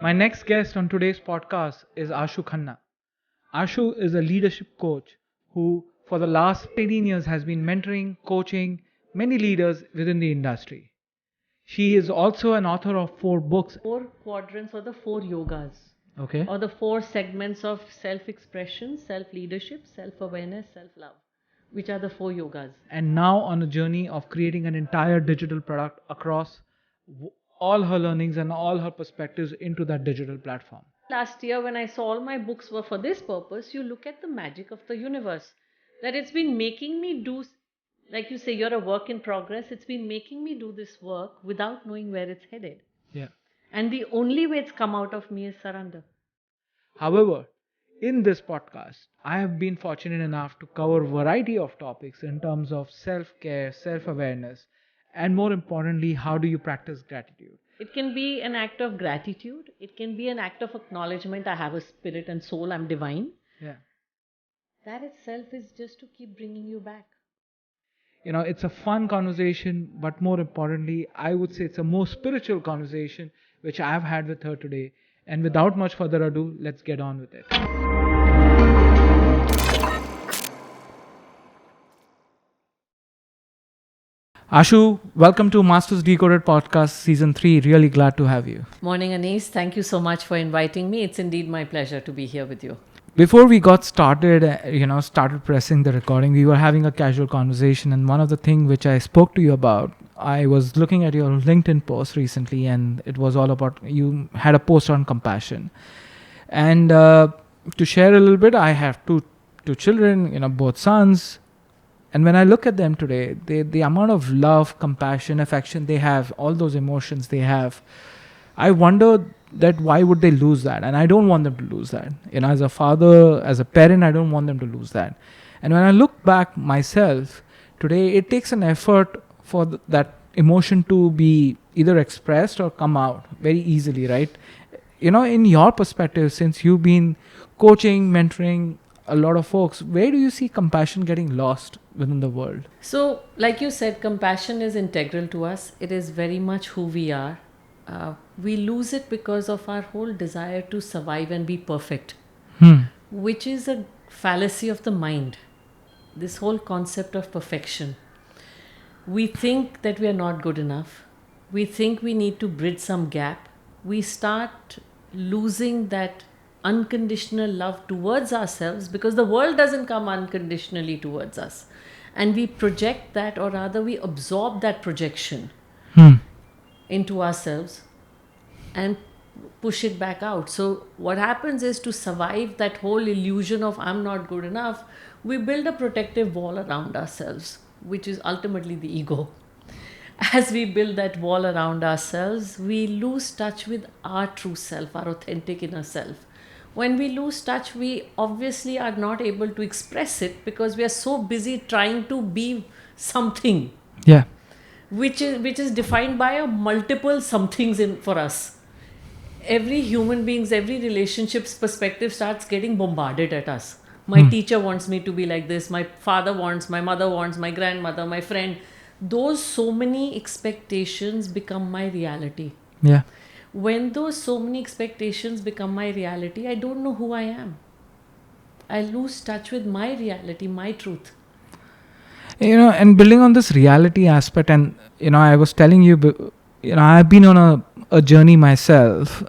My next guest on today's podcast is Ashu Khanna. Ashu is a leadership coach who, for the last 18 years, has been mentoring, coaching many leaders within the industry. She is also an author of 4 books. Four quadrants or the four yogas, Okay. or the four segments of self expression, self leadership, self awareness, self love, which are the four yogas. And now on a journey of creating an entire digital product across all her learnings and all her perspectives into that digital platform. Last year, when I saw all my books were for this purpose, you look at the magic of the universe. That it's been making me do, like you say, you're a work in progress. It's been making me do this work without knowing where it's headed. Yeah. And the only way it's come out of me is surrender. However, in this podcast, I have been fortunate enough to cover a variety of topics in terms of self-care, self-awareness, and more importantly, how do you practice gratitude? It can be an act of gratitude. It can be an act of acknowledgement. I have a spirit and soul. I'm divine. Yeah. That itself is just to keep bringing you back. It's a fun conversation, but more importantly, I would say it's a more spiritual conversation which I've had with her today. And without much further ado, let's get on with it. Ashu, welcome to Masters Decoded Podcast Season 3. Really glad to have you. Morning, Anis. Thank you so much for inviting me. It's indeed my pleasure to be here with you. Before we got started, started pressing the recording, we were having a casual conversation. And one of the things which I spoke to you about, I was looking at your LinkedIn post recently, and it was all about, you had a post on compassion. And to share a little bit, I have two children, both sons. And when I look at them today, the amount of love, compassion, affection they have, all those emotions they have, I wonder that why would they lose that? And I don't want them to lose that. As a father, as a parent, I don't want them to lose that. And when I look back myself today, it takes an effort for that emotion to be either expressed or come out very easily, right? In your perspective, since you've been coaching, mentoring a lot of folks, where do you see compassion getting lost within the world? So, like you said, compassion is integral to us. It is very much who we are. We lose it because of our whole desire to survive and be perfect, which is a fallacy of the mind. This whole concept of perfection. We think that we are not good enough. We think we need to bridge some gap. We start losing that unconditional love towards ourselves because the world doesn't come unconditionally towards us. And we project that, or rather, we absorb that projection into ourselves and push it back out. So, what happens is, to survive that whole illusion of I'm not good enough, we build a protective wall around ourselves, which is ultimately the ego. As we build that wall around ourselves, we lose touch with our true self, our authentic inner self. When we lose touch, we obviously are not able to express it because we are so busy trying to be something. Yeah. Which is defined by a multiple somethings in for us. Every human being's, every relationship's perspective starts getting bombarded at us. My teacher wants me to be like this. My father wants, my mother wants, my grandmother, my friend. Those so many expectations become my reality. Yeah. When those so many expectations become my reality, I don't know who I am. I lose touch with my reality, my truth. And building on this reality aspect, and I was telling you, I've been on a journey myself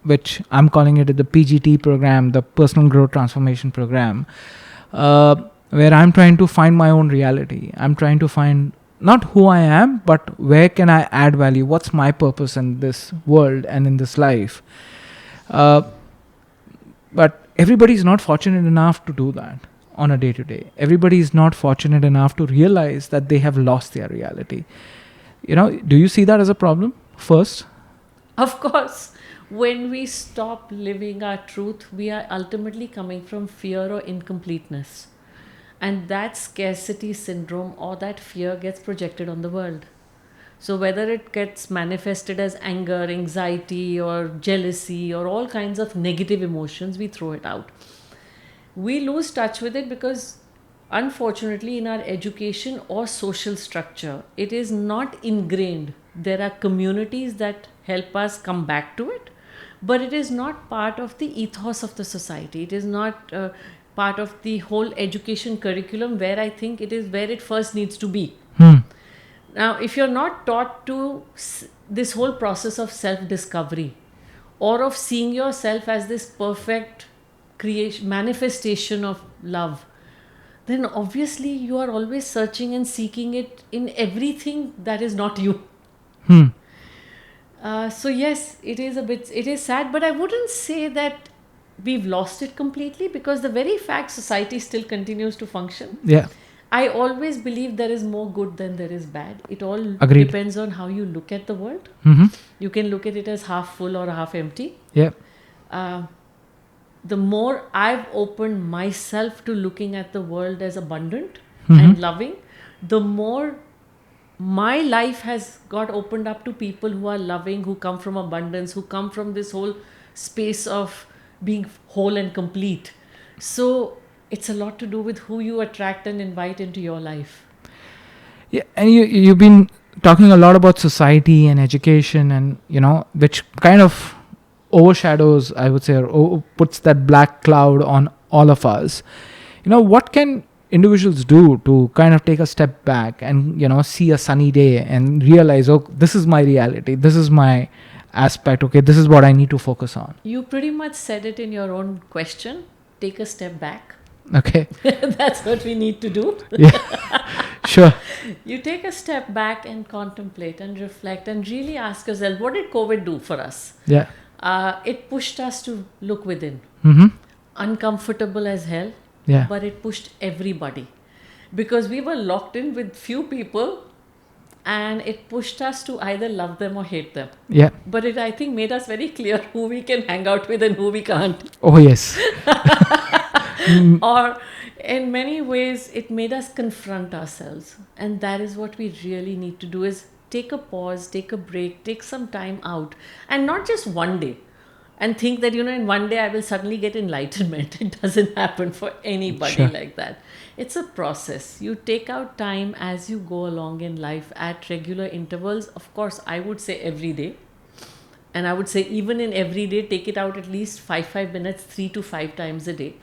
which I'm calling it the PGT program, the Personal Growth Transformation Program, where I'm trying to find my own reality. I'm trying to find not who I am, but where can I add value? What's my purpose in this world and in this life? But everybody is not fortunate enough to do that on a day-to-day. Everybody is not fortunate enough to realize that they have lost their reality. Do you see that as a problem first? Of course, when we stop living our truth, we are ultimately coming from fear or incompleteness. And that scarcity syndrome or that fear gets projected on the world. So whether it gets manifested as anger, anxiety, or jealousy, or all kinds of negative emotions, we throw it out. We lose touch with it because, unfortunately, in our education or social structure, it is not ingrained There are communities that help us come back to it, but it is not part of the ethos of the society. It is not part of the whole education curriculum, where I think it is where it first needs to be. Now, if you're not taught to this whole process of self-discovery, or of seeing yourself as this perfect creation, manifestation of love, then obviously you are always searching and seeking it in everything that is not you. So yes, it is sad, but I wouldn't say that we've lost it completely, because the very fact society still continues to function. Yeah. I always believe there is more good than there is bad. It all Agreed. depends on how you look at the world. You can look at it as half full or half empty. Yeah. The more I've opened myself to looking at the world as abundant and loving, the more my life has got opened up to people who are loving, who come from abundance, who come from this whole space of being whole and complete. So it's a lot to do with who you attract and invite into your life. Yeah, and you've been talking a lot about society and education, and which kind of overshadows, I would say, or puts that black cloud on all of us. What can individuals do to kind of take a step back and see a sunny day and realize, oh, this is my reality, this is my aspect, okay, this is what I need to focus on? You pretty much said it in your own question. Take a step back. Okay. That's what we need to do. Yeah. Sure. You take a step back and contemplate and reflect and really ask yourself, what did COVID do for us? Yeah. It pushed us to look within. Uncomfortable as hell. Yeah. But it pushed everybody, because we were locked in with few people, and it pushed us to either love them or hate them. Yeah. But it, I think, made us very clear who we can hang out with and who we can't. Oh, yes. Or in many ways, it made us confront ourselves. And that is what we really need to do, is take a pause, take a break, take some time out, and not just one day. And think that, in one day I will suddenly get enlightenment. It doesn't happen for anybody like that. It's a process. You take out time as you go along in life at regular intervals. Of course, I would say every day. And I would say even in every day, take it out at least 5 minutes, 3 to 5 times a day.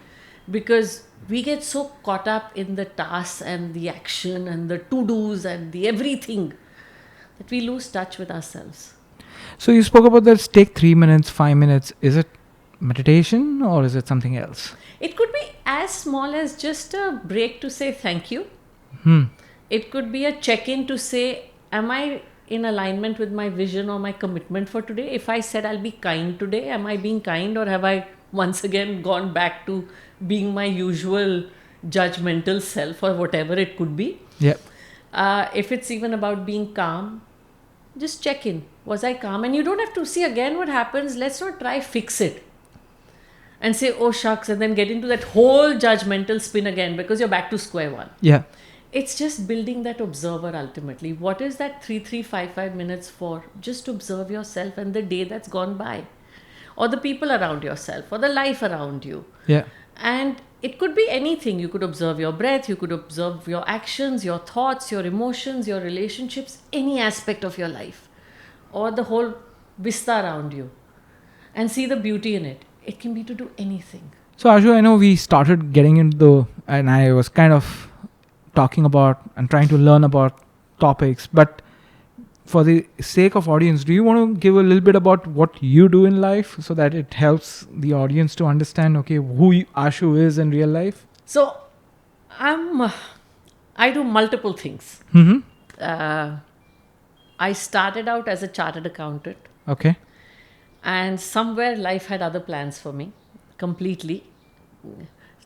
Because we get so caught up in the tasks and the action and the to-dos and the everything that we lose touch with ourselves. So you spoke about that, take 3 minutes, 5 minutes. Is it meditation or is it something else? It could be as small as just a break to say thank you. It could be a check-in to say, am I in alignment with my vision or my commitment for today? If I said I'll be kind today, am I being kind, or have I once again gone back to being my usual judgmental self, or whatever it could be? Yeah. If it's even about being calm, just check in. Was I calm? And you don't have to see again what happens. Let's not try fix it and say, oh shucks, and then get into that whole judgmental spin again, because you're back to square one. Yeah. It's just building that observer ultimately. What is that 5 minutes for? Just observe yourself and the day that's gone by, or the people around yourself, or the life around you. Yeah. And it could be anything. You could observe your breath, you could observe your actions, your thoughts, your emotions, your relationships, any aspect of your life, or the whole vista around you, and see the beauty in it. It can be to do anything. So Ashu, I know we started getting into, and I was kind of talking about and trying to learn about topics, but for the sake of audience, do you want to give a little bit about what you do in life so that it helps the audience to understand, okay, who Ashu is in real life? So I do multiple things. I started out as a chartered accountant. Okay. And somewhere life had other plans for me completely.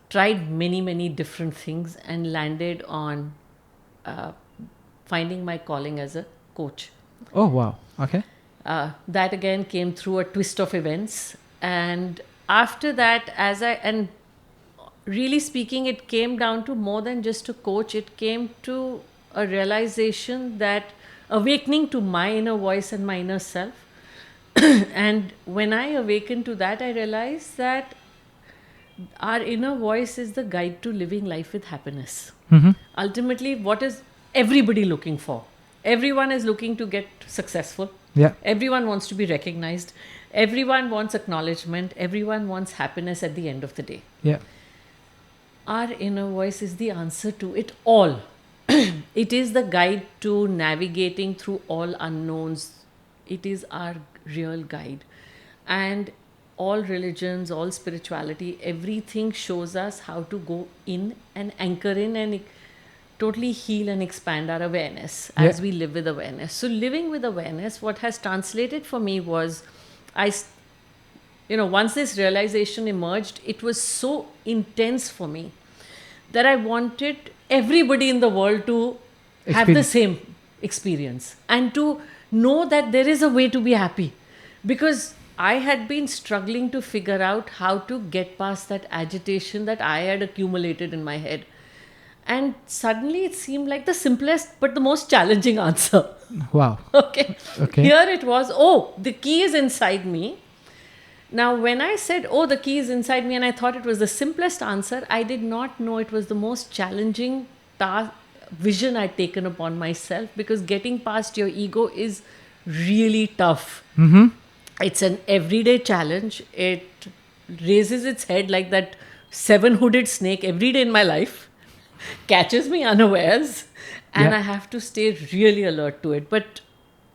Tried many, many different things and landed on finding my calling as a coach. Oh, wow. Okay. That again came through a twist of events. And after that, and really speaking, it came down to more than just a coach. It came to a realization that awakening to my inner voice and my inner self. And when I awakened to that, I realized that our inner voice is the guide to living life with happiness. Ultimately, what is everybody looking for? Everyone is looking to get successful. Yeah. Everyone wants to be recognized. Everyone wants acknowledgement. Everyone wants happiness at the end of the day. Yeah. Our inner voice is the answer to it all. It is the guide to navigating through all unknowns. It is our real guide. And all religions, all spirituality, everything shows us how to go in and anchor in and totally heal and expand our awareness as we live with awareness. So, living with awareness, what has translated for me was once this realization emerged, it was so intense for me that I wanted everybody in the world to have the same experience and to know that there is a way to be happy. Because I had been struggling to figure out how to get past that agitation that I had accumulated in my head. And suddenly it seemed like the simplest but the most challenging answer. Wow. Okay. Okay. Here it was, the key is inside me. Now, when I said, the key is inside me, and I thought it was the simplest answer, I did not know it was the most challenging vision I'd taken upon myself, because getting past your ego is really tough. Mm-hmm. It's an everyday challenge. It raises its head like that 7-hooded snake every day in my life, catches me unawares, and I have to stay really alert to it. But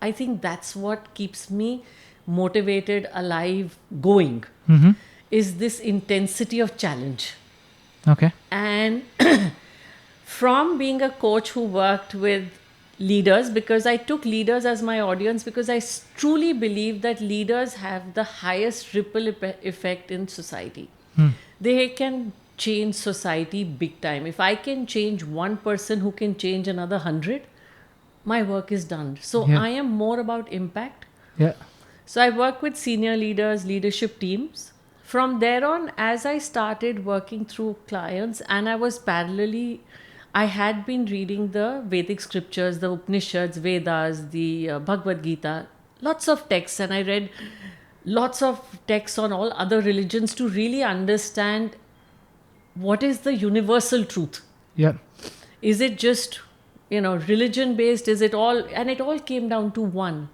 I think that's what keeps me motivated, alive, going, is this intensity of challenge. Okay. And from being a coach who worked with leaders, because I took leaders as my audience, because I truly believe that leaders have the highest ripple effect in society. They can change society big time. If I can change one person who can change another 100, my work is done. So I am more about impact. Yeah. So I work with senior leaders, leadership teams. From there on, as I started working through clients, and I had been reading the Vedic scriptures, the Upanishads, Vedas, the Bhagavad Gita, lots of texts, and I read lots of texts on all other religions to really understand what is the universal truth. Yeah. Is it just, religion based? Is it all? And it all came down to one.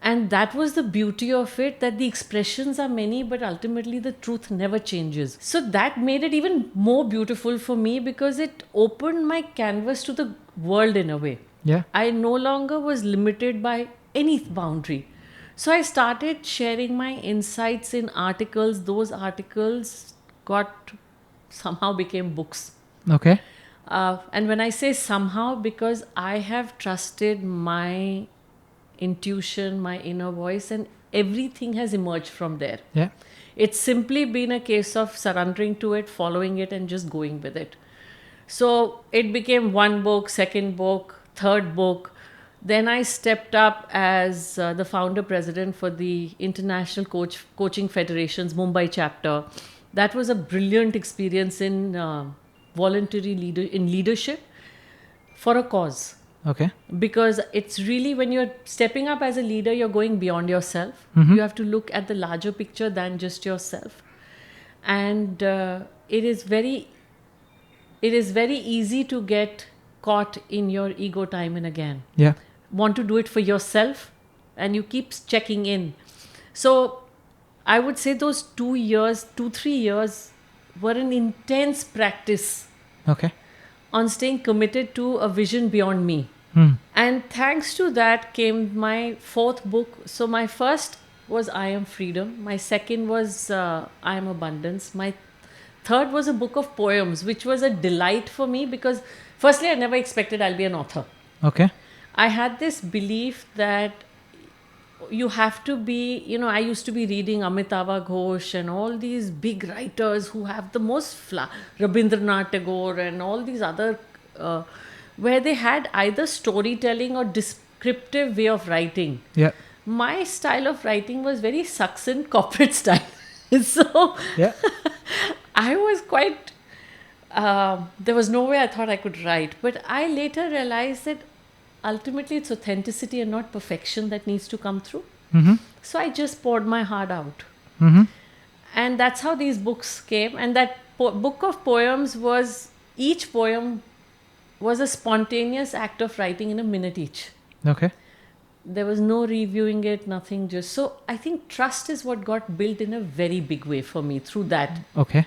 And that was the beauty of it, that the expressions are many, but ultimately the truth never changes. So that made it even more beautiful for me, because it opened my canvas to the world in a way. Yeah. I no longer was limited by any boundary. So I started sharing my insights in articles. Those articles somehow became books. Okay. And when I say somehow, because I have trusted my intuition, my inner voice, and everything has emerged from there. Yeah. It's simply been a case of surrendering to it, following it, and just going with it. So it became one book, second book, third book. Then I stepped up as the founder president for the International Coaching Federation's Mumbai chapter. That was a brilliant experience in voluntary leadership for a cause. Okay. Because it's really, when you're stepping up as a leader, you're going beyond yourself. You have to look at the larger picture than just yourself. And it is very easy to get caught in your ego time and again. Yeah. Want to do it for yourself, and you keep checking in. So I would say those 3 years were an intense practice. Okay. On staying committed to a vision beyond me. And thanks to that came my fourth book. So my first was I Am Freedom. My second was I Am Abundance. My third was a book of poems, which was a delight for me, because firstly, I never expected I'll be an author. Okay. I had this belief that you have to be, I used to be reading Amitabh Ghosh and all these big writers who have the most Rabindranath Tagore and all these other, where they had either storytelling or descriptive way of writing. Yeah. My style of writing was very succinct corporate style. So Yeah. I was quite, there was no way I thought I could write. But I later realized that ultimately it's authenticity and not perfection that needs to come through. So I just poured my heart out. And that's how these books came. And that book of poems each poem was a spontaneous act of writing in a minute each. Okay. There was no reviewing it, nothing, just so I think trust is what got built in a very big way for me through that. Okay.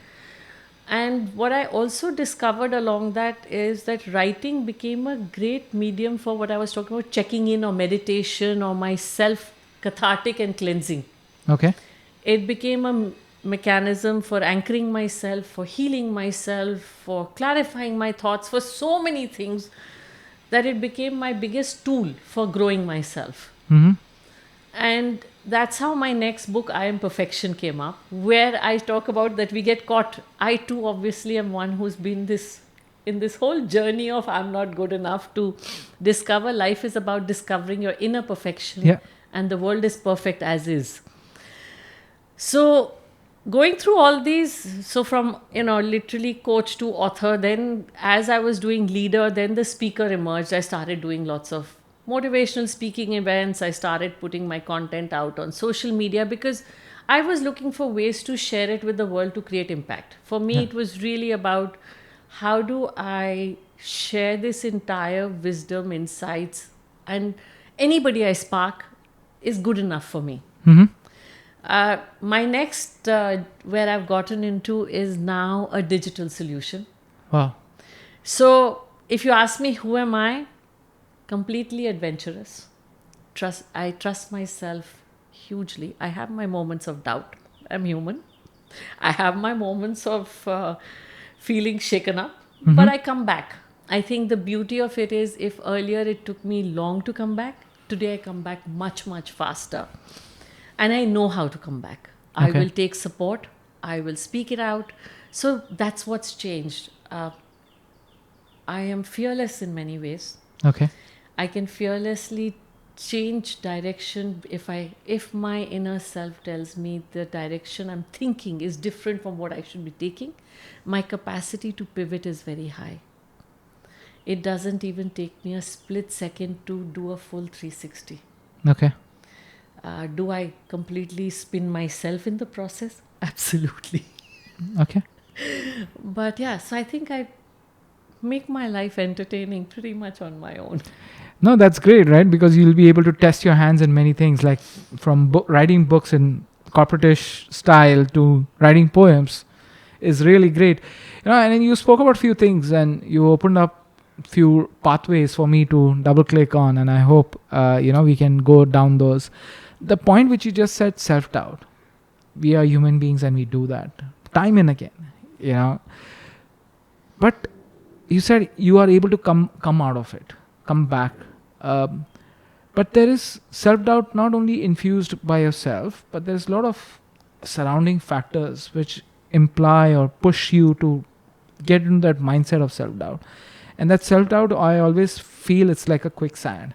And what I also discovered along that is that writing became a great medium for what I was talking about, checking in or meditation or my self cathartic and cleansing. Okay. It became a mechanism for anchoring myself, for healing myself, for clarifying my thoughts, for so many things, that it became my biggest tool for growing myself. Mm-hmm. And that's how my next book, I Am Perfection, came up, where I talk about that we get caught. I too obviously am one who's been this in this whole journey of I'm not good enough to discover. Life is about discovering your inner perfection, Yeah. and the world is perfect as is. So going through all these, so from literally coach to author, then as I was doing leader, then the speaker emerged. I started doing lots of motivational speaking events. I started putting my content out on social media because I was looking for ways to share it with the world to create impact. For me, Yeah. it was really about how do I share this entire wisdom, insights, and anybody I spark is good enough for me. Mm-hmm. My next, where I've gotten into, is now a digital solution. Wow. So, if you ask me, who am I? Completely adventurous. I trust myself hugely. I have my moments of doubt. I'm human. I have my moments of feeling shaken up, but Mm-hmm. I come back. I think the beauty of it is, if earlier it took me long to come back, today I come back much, much faster. And I know how to come back. I Okay. will take support, I will speak it out. So that's what's changed. I am fearless in many ways. Okay. I can fearlessly change direction if my inner self tells me the direction I'm thinking is different from what I should be taking. My capacity to pivot is very high. It doesn't even take me a split second to do a full 360. Okay. Do I completely spin myself in the process? Absolutely. Okay. But yeah, so I think I make my life entertaining pretty much on my own. No, that's great, right? Because you'll be able to test your hands in many things, like from writing books in corporatish style to writing poems is really great. And then you spoke about few things, and you opened up few pathways for me to double click on, and I hope we can go down those. The point which you just said, self doubt. We are human beings, and we do that time and again. You know, but you said you are able to come out of it, come back. Um, but there is self doubt not only infused by yourself, but there's a lot of surrounding factors which imply or push you to get into that mindset of self doubt. And that self doubt, I always feel it's like a quicksand.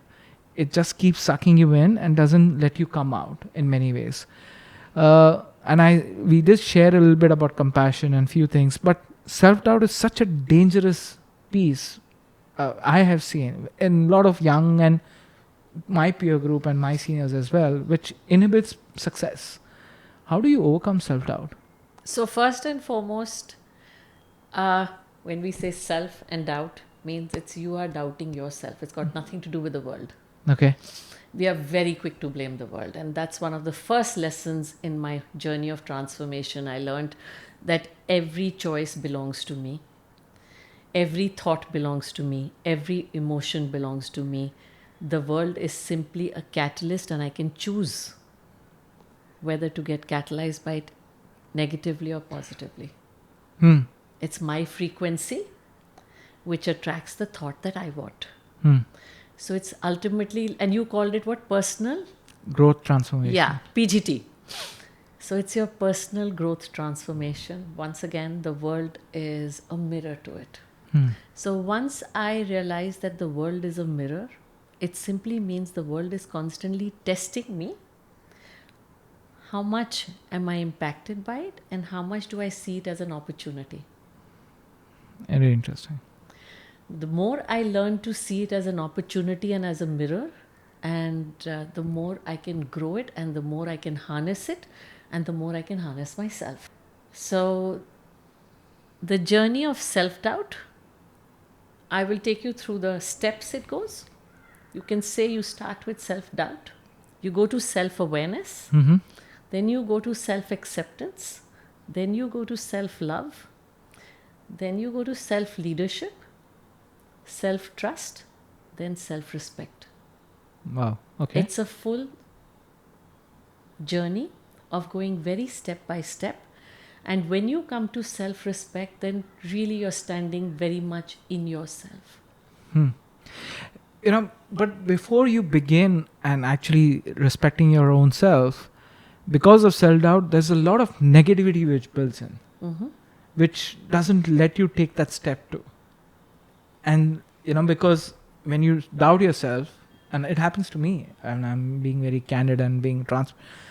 It just keeps sucking you in and doesn't let you come out in many ways. And we did share a little bit about compassion and few things, but self doubt is such a dangerous piece. I have seen in a lot of young and my peer group and my seniors as well, which inhibits success. How do you overcome self doubt? So, first and foremost, uh, when we say self and doubt, means it's you are doubting yourself. It's got nothing to do with the world. Okay. We are very quick to blame the world. And that's one of the first lessons in my journey of transformation. I learned that every choice belongs to me. Every thought belongs to me. Every emotion belongs to me. The world is simply a catalyst, and I can choose whether to get catalyzed by it negatively or positively. Hmm. It's my frequency which attracts the thought that I want. Hmm. So it's ultimately, and you called it what? Personal? Growth transformation. Yeah, PGT. So it's your personal growth transformation. Once again, the world is a mirror to it. Hmm. So once I realize that the world is a mirror, it simply means the world is constantly testing me. How much am I impacted by it, and how much do I see it as an opportunity? Very interesting. The more I learn to see it as an opportunity and as a mirror, and the more I can grow it, and the more I can harness it, and the more I can harness myself. So, the journey of self doubt, I will take you through the steps it goes. You can say you start with self-doubt, you go to self-awareness, Mm-hmm. then you go to self-acceptance, then you go to self-love, then you go to self-leadership, self-trust, then self-respect. Wow. Okay. It's a full journey of going very step by step. And when you come to self-respect, then really you're standing very much in yourself. But before you begin and actually respecting your own self, because of self-doubt, there's a lot of negativity which builds in, Mm-hmm. which doesn't let you take that step too. And because when you doubt yourself, and it happens to me, and I'm being very candid and being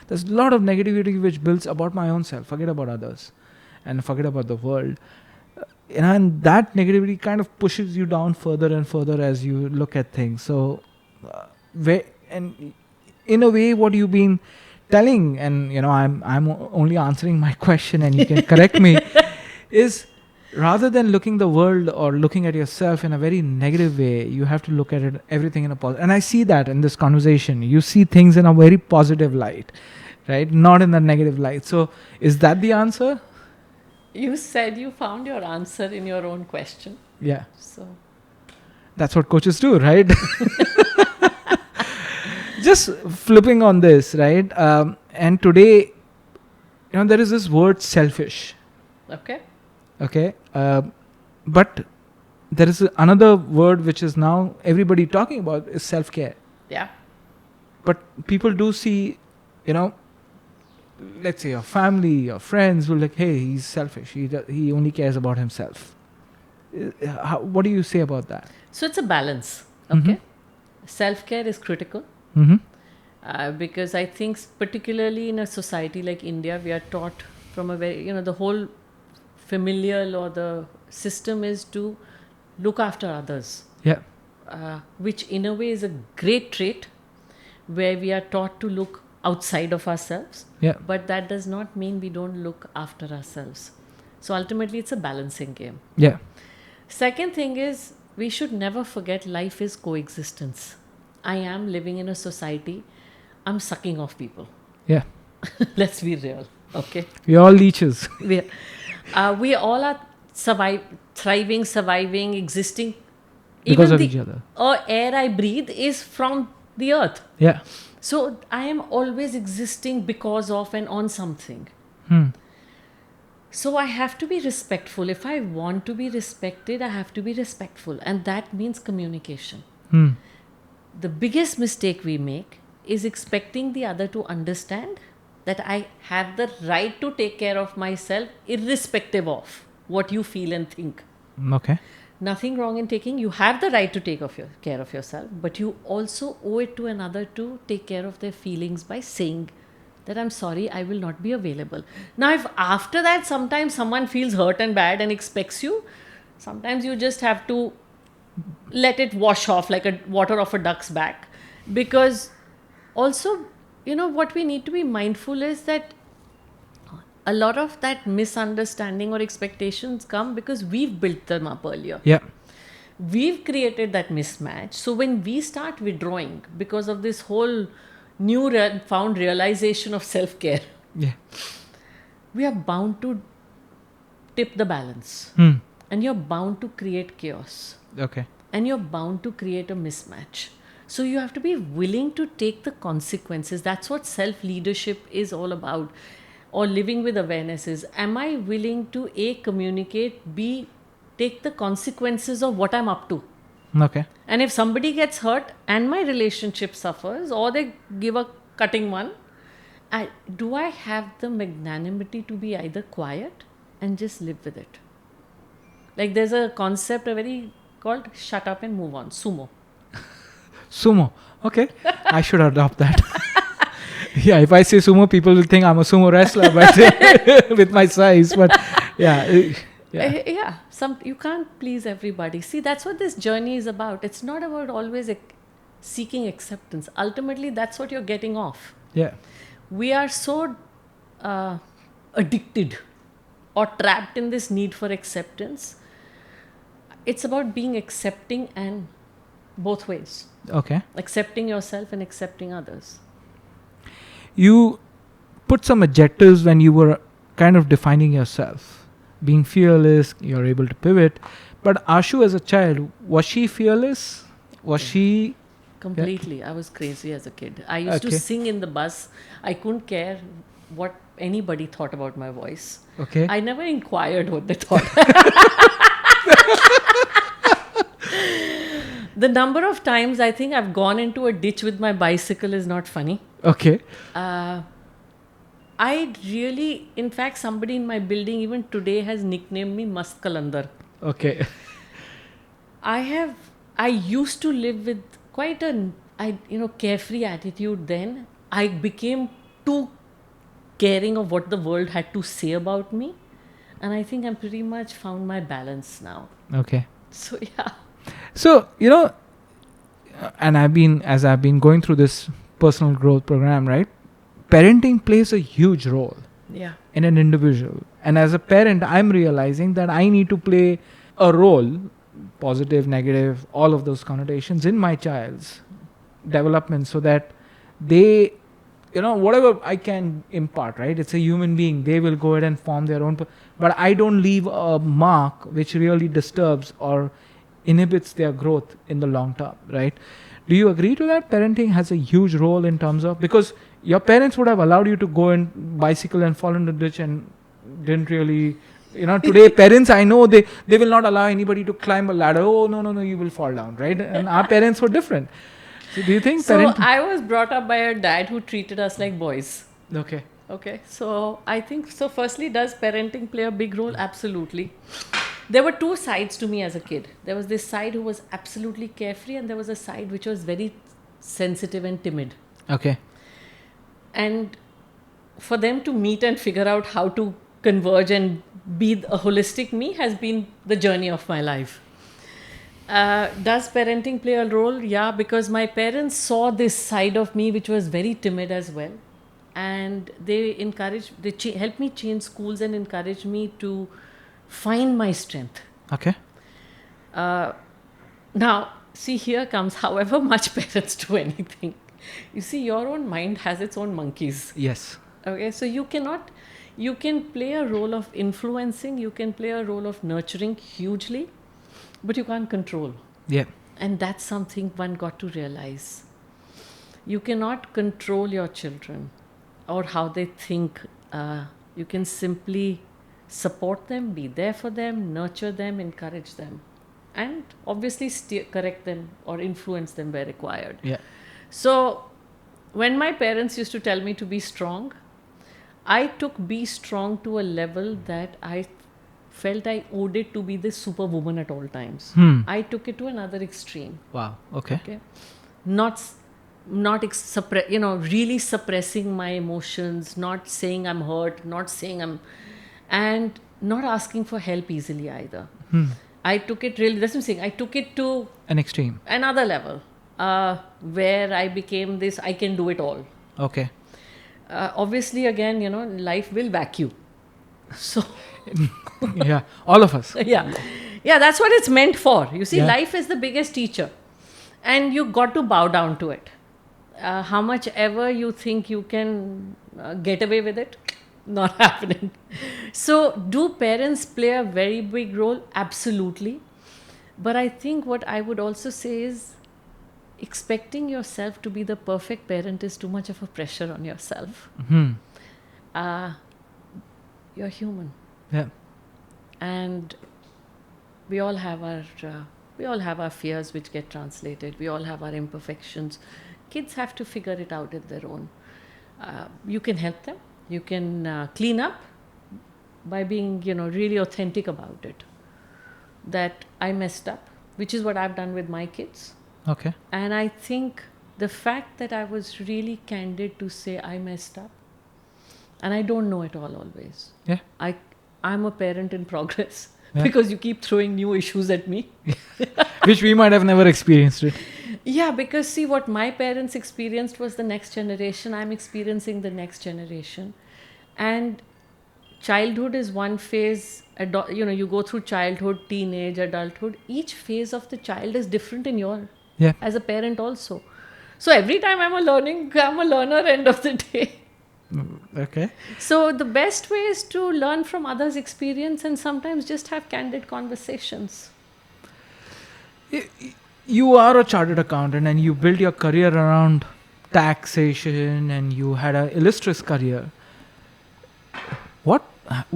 there's a lot of negativity which builds about my own self. Forget about others and forget about the world. And that negativity kind of pushes you down further and further as you look at things. So and in a way what you've been telling, and I'm only answering my question and you can correct me, is rather than looking the world or looking at yourself in a very negative way, you have to look at it everything in a positive. And I see that in this conversation, you see things in a very positive light, right? Not in the negative light. So is that the answer? You said you found your answer in your own question. Yeah, So, that's what coaches do, right? Just flipping on this, right? And today, there is this word selfish. okay. Okay. But there is another word which is now everybody talking about is self-care. Yeah. But people do see, let's say your family, your friends will like, hey, he's selfish. He only cares about himself. What do you say about that? So it's a balance. Okay. Self-care is critical. Mm-hmm. Because I think particularly in a society like India, we are taught from a very, the whole familial or the system is to look after others, Yeah. which in a way is a great trait where we are taught to look outside of ourselves. Yeah. But that does not mean we don't look after ourselves. So ultimately, it's a balancing game. Yeah. Second thing is, we should never forget life is coexistence. I am living in a society, I'm sucking off people. Yeah. Let's be real, okay? We're all leeches. We all are thriving, surviving, existing. Because Even of the each other. air I breathe is from the earth. Yeah. So I am always existing because of and on something. So I have to be respectful. If I want to be respected, I have to be respectful. And that means communication. The biggest mistake we make is expecting the other to understand that I have the right to take care of myself irrespective of what you feel and think. Okay. Nothing wrong in you have the right to take care of yourself, but you also owe it to another to take care of their feelings by saying that I'm sorry, I will not be available. Now, if after that sometimes someone feels hurt and bad and expects you, sometimes you just have to let it wash off like a water off a duck's back. Because also, what we need to be mindful is that a lot of that misunderstanding or expectations come because we've built them up earlier. Yeah. We've created that mismatch. So when we start withdrawing because of this whole new found realization of self-care, Yeah. we are bound to tip the balance. And you're bound to create chaos. Okay. And you're bound to create a mismatch. So you have to be willing to take the consequences. That's what self-leadership is all about. Or living with awareness is, am I willing to A, communicate, B, take the consequences of what I'm up to? Okay. And if somebody gets hurt and my relationship suffers, or they give a cutting one, do I have the magnanimity to be either quiet and just live with it? Like there's a concept called shut up and move on, sumo. Sumo. Okay. I should adopt that. Yeah, if I say sumo, people will think I'm a sumo wrestler, but with my size. But yeah. You can't please everybody. See, that's what this journey is about. It's not about always seeking acceptance. Ultimately, that's what you're getting off. Yeah. We are so addicted or trapped in this need for acceptance. It's about being accepting and both ways. Okay. Accepting yourself and accepting others. You put some adjectives when you were kind of defining yourself. Being fearless, you're able to pivot. But Ashu as a child, was she fearless? Was Yeah. she... Completely. I was crazy as a kid. I used to Okay. sing in the bus. I couldn't care what anybody thought about my voice. Okay. I never inquired what they thought. The number of times I think I've gone into a ditch with my bicycle is not funny. Okay. I really, in fact, somebody in my building even today has nicknamed me Mast Kalandar. Okay. I used to live with quite a, carefree attitude then. I became too caring of what the world had to say about me. And I think I'm pretty much found my balance now. Okay. So, yeah. So, and as I've been going through this personal growth program, right? Parenting plays a huge role Yeah. in an individual. And as a parent, I'm realizing that I need to play a role, positive, negative, all of those connotations in my child's development so that they, whatever I can impart, right? It's a human being. They will go ahead and form their own. But I don't leave a mark which really disturbs or inhibits their growth in the long term, right? Do you agree to that? Parenting has a huge role in terms of, because your parents would have allowed you to go and bicycle and fall in the ditch and didn't really, today parents, I know they will not allow anybody to climb a ladder. Oh, no, you will fall down, right? And our parents were different. So do you think So parenting... I was brought up by a dad who treated us like boys. Okay. Okay. So I think, so firstly, does parenting play a big role? Absolutely. There were two sides to me as a kid. There was this side who was absolutely carefree, and there was a side which was very sensitive and timid. Okay. And for them to meet and figure out how to converge and be a holistic me has been the journey of my life. Does parenting play a role? Yeah, because my parents saw this side of me which was very timid as well. And they helped me change schools and encouraged me to find my strength. Okay. Now, see, here comes, however much parents do anything, you see, your own mind has its own monkeys. Yes. Okay, so you can play a role of influencing, you can play a role of nurturing hugely, but you can't control. Yeah. And that's something one got to realize. You cannot control your children or how they think. You can simply support them, be there for them, nurture them, encourage them, and obviously correct them or influence them where required. Yeah. So when my parents used to tell me to be strong, I took be strong to a level that I felt I owed it to be this superwoman at all times. I took it to another extreme. Wow. Okay. Okay, not really suppressing my emotions, not saying I'm hurt, not saying and not asking for help easily either. I took it really, that's what I'm saying, I took it to An extreme. another level where I became this, I can do it all. Okay. Obviously, again, life will whack you. So, Yeah. All of us. yeah, that's what it's meant for. You see, Yeah. life is the biggest teacher, and you got to bow down to it. How much ever you think you can get away with it, not happening. So, do parents play a very big role? Absolutely. But I think what I would also say is, expecting yourself to be the perfect parent is too much of a pressure on yourself. You're human. Yeah. And we all have our fears which get translated. We all have our imperfections. Kids have to figure it out on their own. You can help them. You can clean up by being, really authentic about it. That I messed up, which is what I've done with my kids. Okay. And I think the fact that I was really candid to say I messed up, and I don't know it all always. Yeah. I'm a parent in progress. Yeah. Because you keep throwing new issues at me. Which we might have never experienced it. Yeah, because see, what my parents experienced was the next generation. I'm experiencing the next generation. And childhood is one phase. You go through childhood, teenage, adulthood. Each phase of the child is different in your Yeah. as a parent also. So every time I'm a learner end of the day. Okay. So the best way is to learn from others' experience and sometimes just have candid conversations. Y- y- You are a chartered accountant and you built your career around taxation and you had an illustrious career. What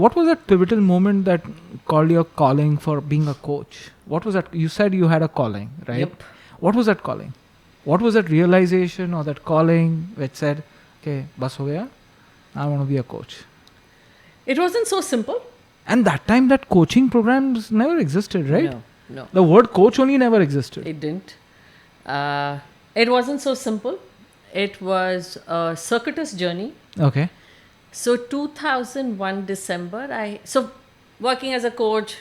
what was that pivotal moment that called your calling for being a coach? What was that? You said you had a calling, right? Yep. What was that calling? What was that realization or that calling which said, "Okay, bas ho gaya. I want to be a coach." It wasn't so simple. And that time, that coaching programs never existed, right? No, The word coach only never existed. it didn't. It wasn't so simple. It was a circuitous journey. Okay. So 2001 December, working as a coach,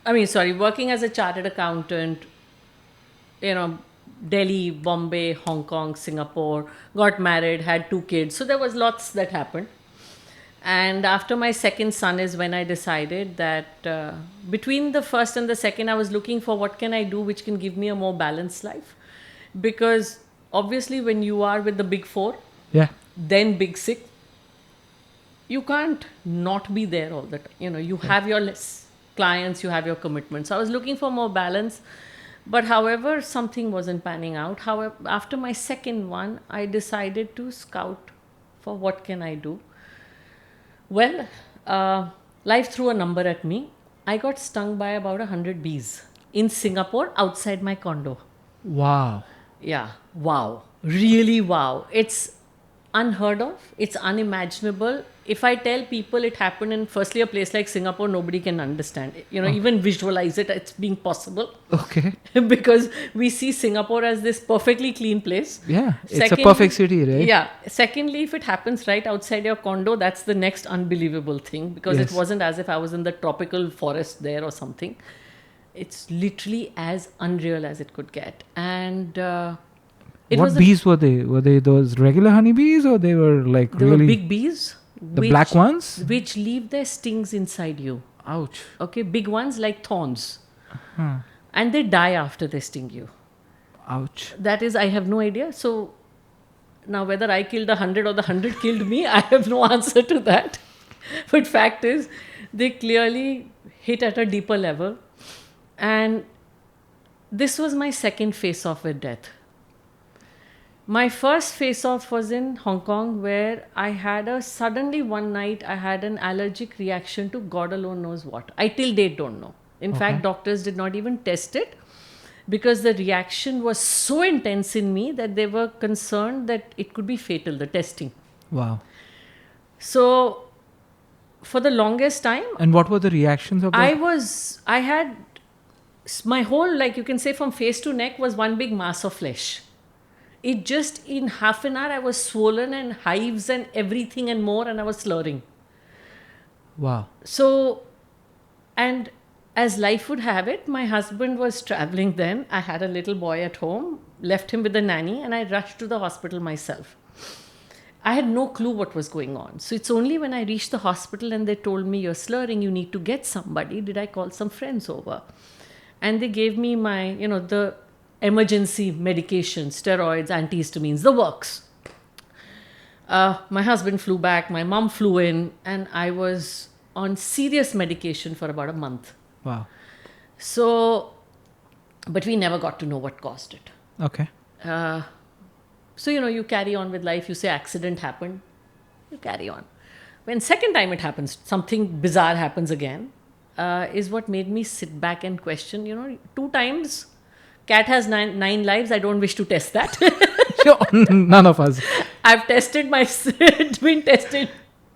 working as a chartered accountant, you know, Delhi, Bombay, Hong Kong, Singapore, got married, had 2 kids. So there was lots that happened. And after my second son is when I decided that between the first and the second, I was looking for what can I do which can give me a more balanced life. Because obviously when you are with the big four, Yeah. then big six, you can't not be there all the time. You have your clients, you have your commitments. So I was looking for more balance. But however, something wasn't panning out. However, after my second one, I decided to scout for what can I do. Well, life threw a number at me. I got stung by about 100 bees in Singapore outside my condo. Wow. Yeah, wow. Really wow. It's unheard of. It's unimaginable. If I tell people it happened in firstly a place like Singapore, nobody can understand. Even visualize it's being possible. Okay. Because we see Singapore as this perfectly clean place. Yeah. It's a perfect city, right? Yeah. Secondly, if it happens right outside your condo, that's the next unbelievable thing, because Yes. it wasn't as if I was in the tropical forest there or something. It's literally as unreal as it could get. And What bees were they? Were they those regular honeybees or they were like they really were big bees. the black ones? Which leave their stings inside you. Ouch. Okay, big ones like thorns. Huh. And they die after they sting you. Ouch. That is, I have no idea. So now whether I killed 100 or the 100 killed me, I have no answer to that. But fact is, they clearly hit at a deeper level. And this was my second face-off with death. My first face-off was in Hong Kong, where suddenly one night I had an allergic reaction to God alone knows what. I till date don't know. In fact, doctors did not even test it, because the reaction was so intense in me that they were concerned that it could be fatal, the testing. Wow. So for the longest time, And what were the reactions of that? I had my whole, like you can say, from face to neck was one big mass of flesh. It just in half an hour I was swollen and hives and everything and more, and I was slurring. Wow. So, and as life would have it, my husband was traveling then. I had a little boy at home, left him with the nanny, and I rushed to the hospital myself. I had no clue what was going on. So it's only when I reached the hospital and they told me, you're slurring, you need to get somebody, did I call some friends over. And they gave me my, the emergency medication, steroids, antihistamines, the works. My husband flew back, my mom flew in, and I was on serious medication for about a month. Wow. So, but we never got to know what caused it. Okay. So, you carry on with life. You say accident happened, you carry on. When second time it happens, something bizarre happens again, is what made me sit back and question, 2 times. Cat has nine lives. I don't wish to test that. Sure. None of us. I've tested it's been tested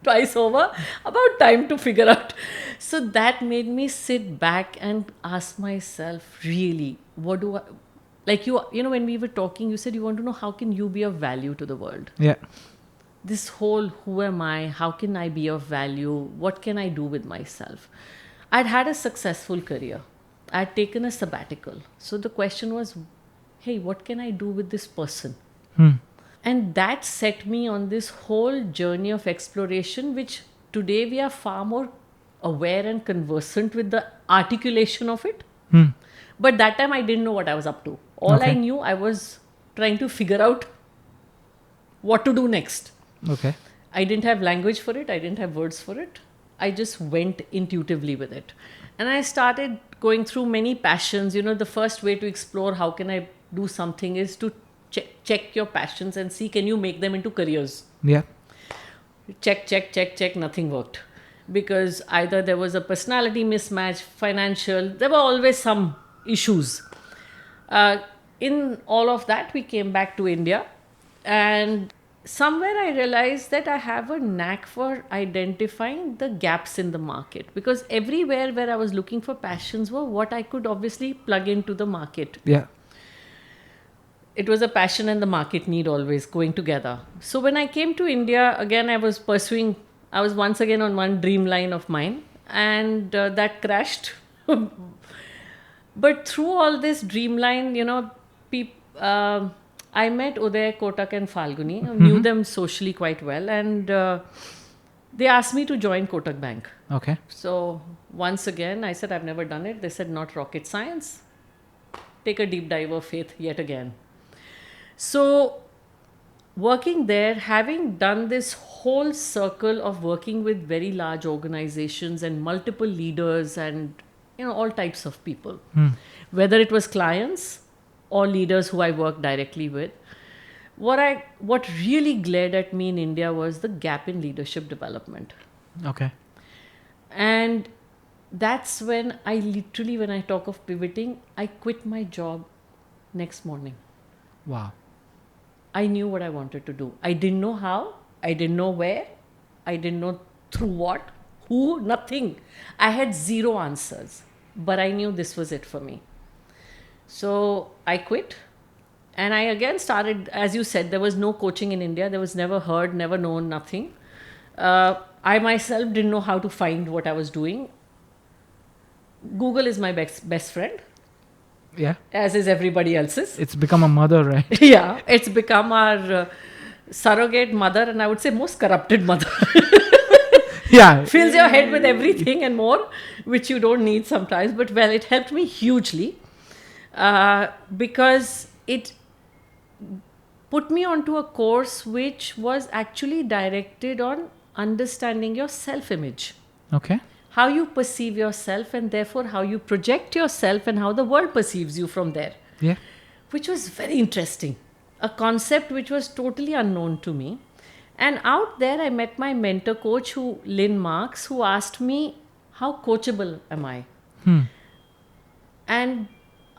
twice over. About time to figure out. So that made me sit back and ask myself, really, what do I... Like when we were talking, you said you want to know how can you be of value to the world. Yeah. This whole, who am I? How can I be of value? What can I do with myself? I'd had a successful career. I'd taken a sabbatical. So the question was, hey, what can I do with this person? And that set me on this whole journey of exploration, which today we are far more aware and conversant with the articulation of it. But that time I didn't know what I was up to. All I Okay. knew, I was trying to figure out what to do next. Okay. I didn't have language for it, I didn't have words for it. I just went intuitively with it. And I started going through many passions. The first way to explore how can I do something is to check your passions and see, can you make them into careers. Yeah. Check, nothing worked. Because either there was a personality mismatch, financial, there were always some issues. In all of that, we came back to India, and somewhere I realized that I have a knack for identifying the gaps in the market, because everywhere where I was looking for passions were what I could obviously plug into the market. Yeah. It was a passion and the market need always going together. So when I came to India, again, I was once again on one dream line of mine, and that crashed. But through all this dreamline, I met Uday, Kotak, and Falguni. I knew them socially quite well, and they asked me to join Kotak Bank. Okay. So once again, I said, I've never done it. They said, not rocket science. Take a deep dive of faith yet again. So working there, having done this whole circle of working with very large organizations and multiple leaders and all types of people, whether it was clients or leaders who I worked directly with, what really glared at me in India was the gap in leadership development. Okay. And that's when when I talk of pivoting, I quit my job next morning. Wow. I knew what I wanted to do. I didn't know how, I didn't know where, I didn't know through what, who, nothing. I had zero answers, but I knew this was it for me. So I quit, and I again started, as you said, there was no coaching in India. There was never heard, never known, nothing. I myself didn't know how to find what I was doing. Google is my best friend. Yeah. As is everybody else's. It's become a mother, right? Yeah, it's become our surrogate mother, and I would say most corrupted mother. Yeah. Fills your head with everything and more, which you don't need sometimes. But well, it helped me hugely because it put me onto a course which was actually directed on understanding your self-image. Okay. How you perceive yourself, and therefore how you project yourself and how the world perceives you from there. Yeah. Which was very interesting. A concept which was totally unknown to me. And out there I met my mentor coach, Lynn Marks, who asked me, how coachable am I? And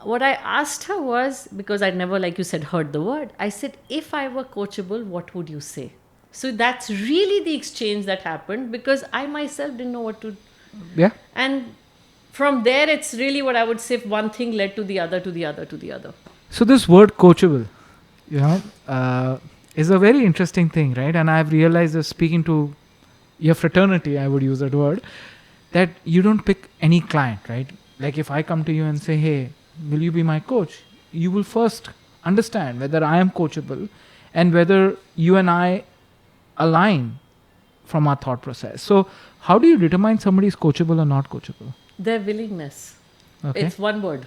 what I asked her was, because I'd never, like you said, heard the word, I said, if I were coachable, what would you say? So that's really the exchange that happened, because I myself didn't know what to. Yeah. And from there, it's really what I would say, one thing led to the other, to the other, to the other. So this word coachable, is a very interesting thing, right? And I've realized that speaking to your fraternity, I would use that word, that you don't pick any client, right? Like if I come to you and say, hey, will you be my coach? You will first understand whether I am coachable and whether you and I align from our thought process. So how do you determine somebody is coachable or not coachable? Their willingness. Okay. It's one word.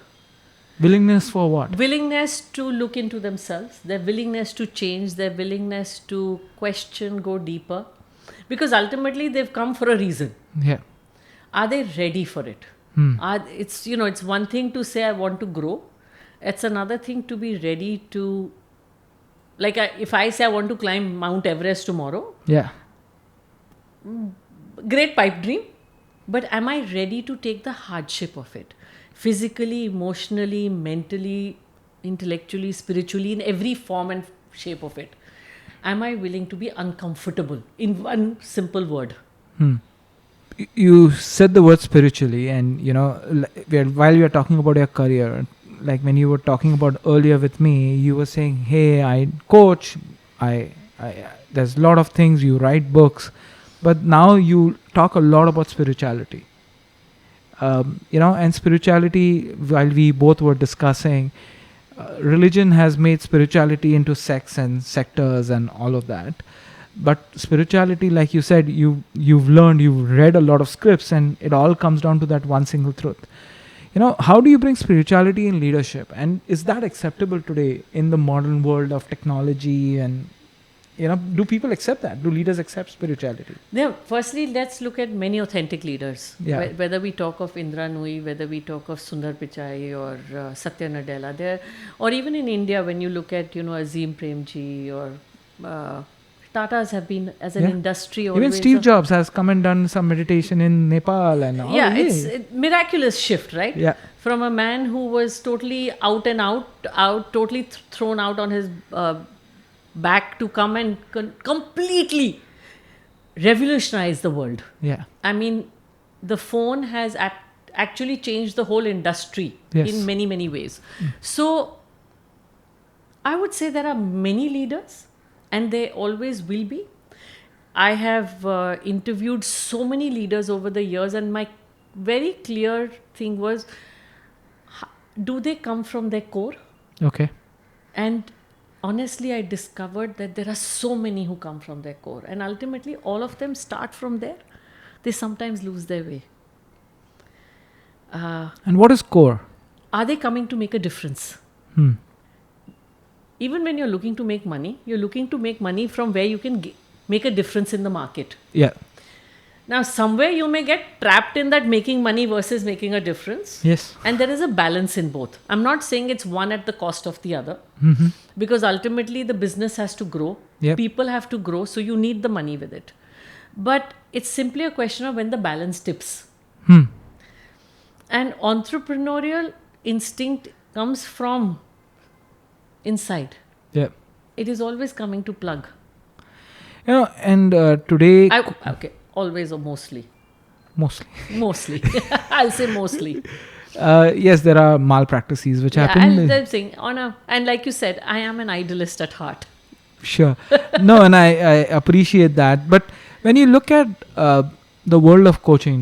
Willingness for what? Willingness to look into themselves, their willingness to change, their willingness to question, go deeper. Because ultimately they've come for a reason. Yeah. Are they ready for it? It's one thing to say I want to grow. It's another thing to be ready to, if I say I want to climb Mount Everest tomorrow. Yeah. Great pipe dream. But am I ready to take the hardship of it? Physically, emotionally, mentally, intellectually, spiritually, in every form and shape of it. Am I willing to be uncomfortable? In one simple word. You said the word spiritually, and while you were talking about your career, like when you were talking about earlier with me, you were saying, hey, I coach, I there's a lot of things, you write books, but now you talk a lot about spirituality. And spirituality, while we both were discussing, religion has made spirituality into sects and sectors and all of that. But spirituality, like you said, you've learned, you've read a lot of scripts, and it all comes down to that one single truth. How do you bring spirituality in leadership, and is that acceptable today in the modern world of technology? And do people accept that? Do leaders accept spirituality? Yeah, firstly, let's look at many authentic leaders. Yeah. Whether we talk of Indra Nooyi, whether we talk of Sundar Pichai or Satya Nadella, or even in India, when you look at Azim Premji or Tatas have been as an Yeah. industry Even always. Steve Jobs has come and done some meditation in Nepal and all. Yeah, it's a miraculous shift, right? Yeah. From a man who was totally out and out, totally thrown out on his back to come and completely revolutionize the world. Yeah. I mean, the phone has actually changed the whole industry Yes. in many, many ways. So, I would say there are many leaders, and they always will be. I have interviewed so many leaders over the years, and my very clear thing was, do they come from their core? Okay. And honestly, I discovered that there are so many who come from their core, and ultimately all of them start from there. They sometimes lose their way. And what is core? Are they coming to make a difference? Even when you're looking to make money, you're looking to make money from where you can make a difference in the market. Yeah. Now, somewhere you may get trapped in that making money versus making a difference. Yes. And there is a balance in both. I'm not saying it's one at the cost of the other, because ultimately the business has to grow. Yep. People have to grow, so you need the money with it. But it's simply a question of when the balance tips. And entrepreneurial instinct comes from inside. Yeah. It is always coming to plug. And today Okay, always or mostly. mostly. Mostly. I'll say mostly. Yes, there are malpractices which happen. I'm saying and like you said, I am an idealist at heart. Sure. No, and I appreciate that. But when you look at the world of coaching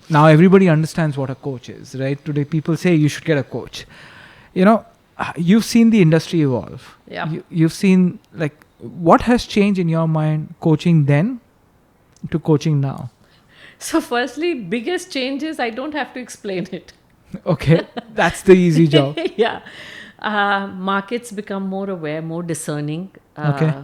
now everybody understands what a coach is, right? Today people say you should get a coach. You've seen the industry evolve. Yeah. You've seen, like, what has changed in your mind coaching then to coaching now? So firstly, biggest change is I don't have to explain it. Okay. That's the easy job. Yeah. Markets become more aware, more discerning, Okay.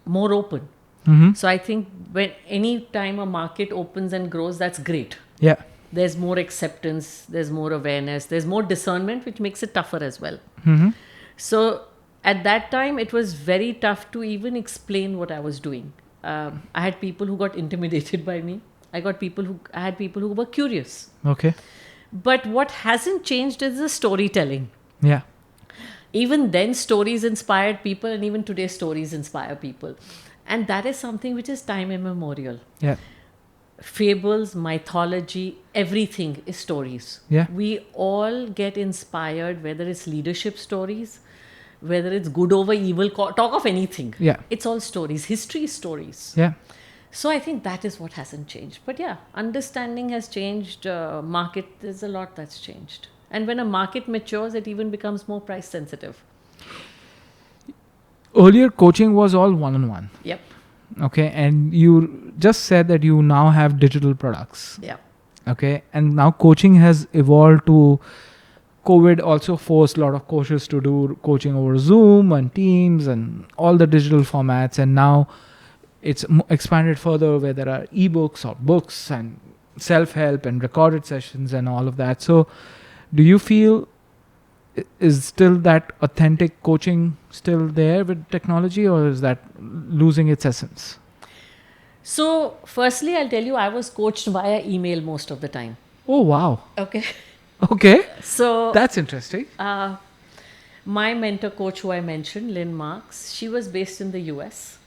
more open. Mm-hmm. So I think when any time a market opens and grows, that's great. Yeah. There's more acceptance, there's more awareness, there's more discernment, which makes it tougher as well. Mm-hmm. So at that time, it was very tough to even explain what I was doing. I had people who got intimidated by me. I had people who were curious. Okay. But what hasn't changed is the storytelling. Yeah. Even then, stories inspired people, and even today, stories inspire people. And that is something which is time immemorial. Yeah. Fables, mythology, everything is stories. Yeah. We all get inspired, whether it's leadership stories, whether it's good over evil, talk of anything. Yeah. It's all stories. History is stories. Yeah. So I think that is what hasn't changed. But yeah, understanding has changed. Market, there's a lot that's changed. And when a market matures, it even becomes more price sensitive. Earlier, coaching was all one-on-one. Yep. Okay. And you just said that you now have digital products. Yeah. Okay. And now coaching has evolved to, COVID also forced a lot of coaches to do coaching over Zoom and Teams and all the digital formats. And now it's expanded further where there are ebooks or books and self-help and recorded sessions and all of that. So do you feel is still that authentic coaching still there with technology, or is that losing its essence? So firstly, I'll tell you, I was coached via email most of the time. Oh, wow. Okay. Okay. So That's interesting. my mentor coach who I mentioned, Lynn Marks, she was based in the US.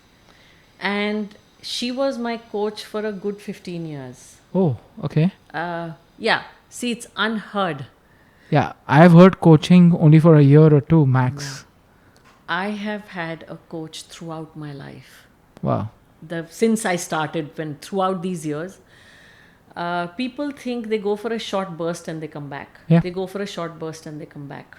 And she was my coach for a good 15 years. Oh, okay. Yeah. See, it's unheard. Yeah, I've heard coaching only for a year or two max. I have had a coach throughout my life. Wow. Since I started, throughout these years, people think they go for a short burst and they come back. Yeah. They go for a short burst and they come back.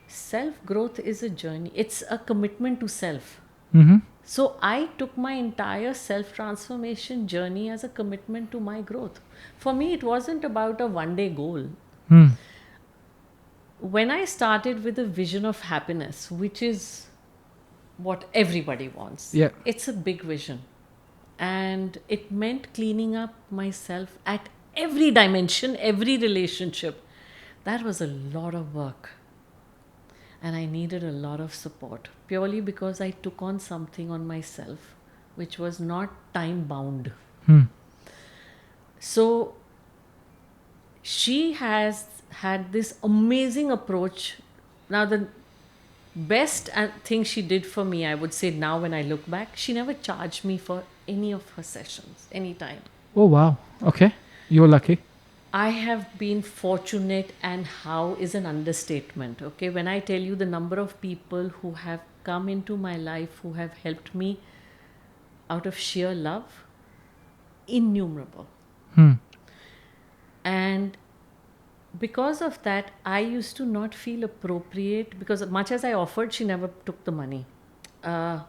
Self-growth is a journey. It's a commitment to self. Mm-hmm. So I took my entire self transformation journey as a commitment to my growth. For me, it wasn't about a one day goal. Hmm. When I started with a vision of happiness, which is what everybody wants, Yeah. it's a big vision. And it meant cleaning up myself at every dimension, every relationship. That was a lot of work. And I needed a lot of support purely because I took on something on myself which was not time bound. Hmm. So she has had this amazing approach. Now, the best thing she did for me, I would say now when I look back, she never charged me for any of her sessions, anytime. Oh wow. Okay. You're lucky. I have been fortunate, and how is an understatement. Okay, when I tell you the number of people who have come into my life who have helped me out of sheer love, innumerable. Hmm. And because of that, I used to not feel appropriate because, much as I offered, she never took the money. Uh,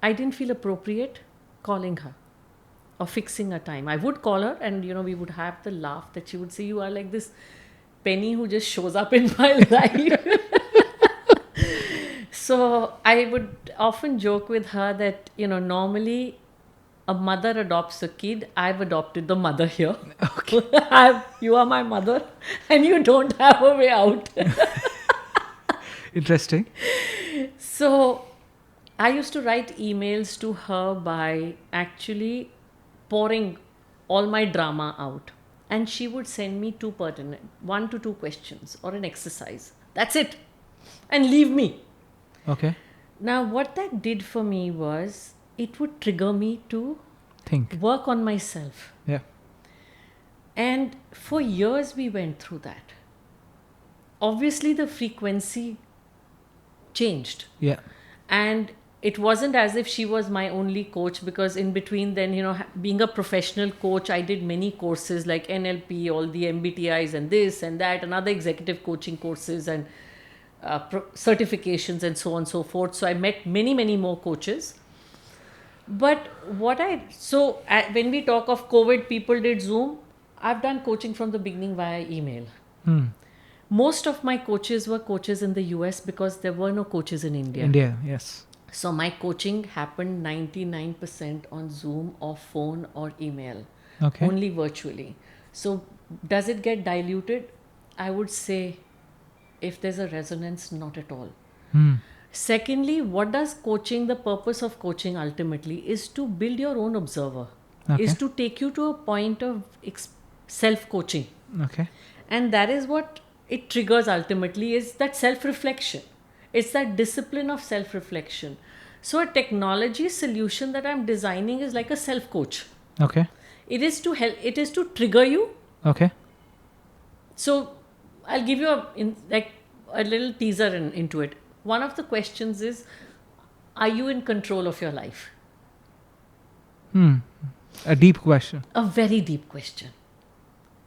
I didn't feel appropriate calling her or fixing a time. I would call her, and we would have the laugh that she would say, "You are like this penny who just shows up in my life." So I would often joke with her that, normally a mother adopts a kid. I've adopted the mother here. Okay. You are my mother, and you don't have a way out. Interesting. So I used to write emails to her by actually pouring all my drama out. And she would send me two pertinent, 1 to 2 questions or an exercise. That's it. And leave me. Okay. Now, what that did for me was it would trigger me to Think. work on myself. Yeah. And for years, we went through that. Obviously, the frequency changed. Yeah. And it wasn't as if she was my only coach, because in between then, being a professional coach, I did many courses like NLP, all the MBTIs and this and that, and other executive coaching courses and certifications and so on and so forth. So I met many, many more coaches. But when we talk of COVID, people did Zoom. I've done coaching from the beginning via email. Hmm. Most of my coaches were coaches in the US because there were no coaches in India. India. Yes. So my coaching happened 99% on Zoom or phone or email, Okay. only virtually. So does it get diluted? I would say, if there's a resonance, not at all. Hmm. Secondly, what does coaching, the purpose of coaching ultimately is to build your own observer, Okay. is to take you to a point of self-coaching. Okay. And that is what it triggers ultimately, is that self-reflection. It's that discipline of self-reflection. So a technology solution that I'm designing is like a self-coach. Okay. It is to help, it is to trigger you. Okay. So I'll give you a little teaser into it. One of the questions is, are you in control of your life? Hmm. A deep question. A very deep question.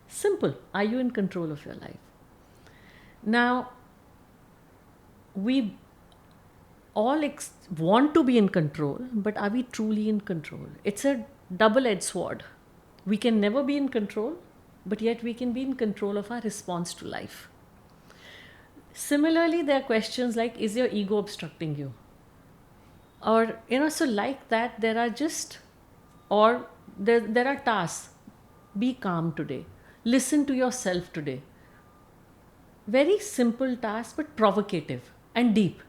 Simple. Are you in control of your life? Now, we all want to be in control, but are we truly in control? It's a double-edged sword. We can never be in control, but yet we can be in control of our response to life. Similarly, there are questions like, is your ego obstructing you? Or, so like that, there are tasks. Be calm today. Listen to yourself today. Very simple task, but provocative and deep.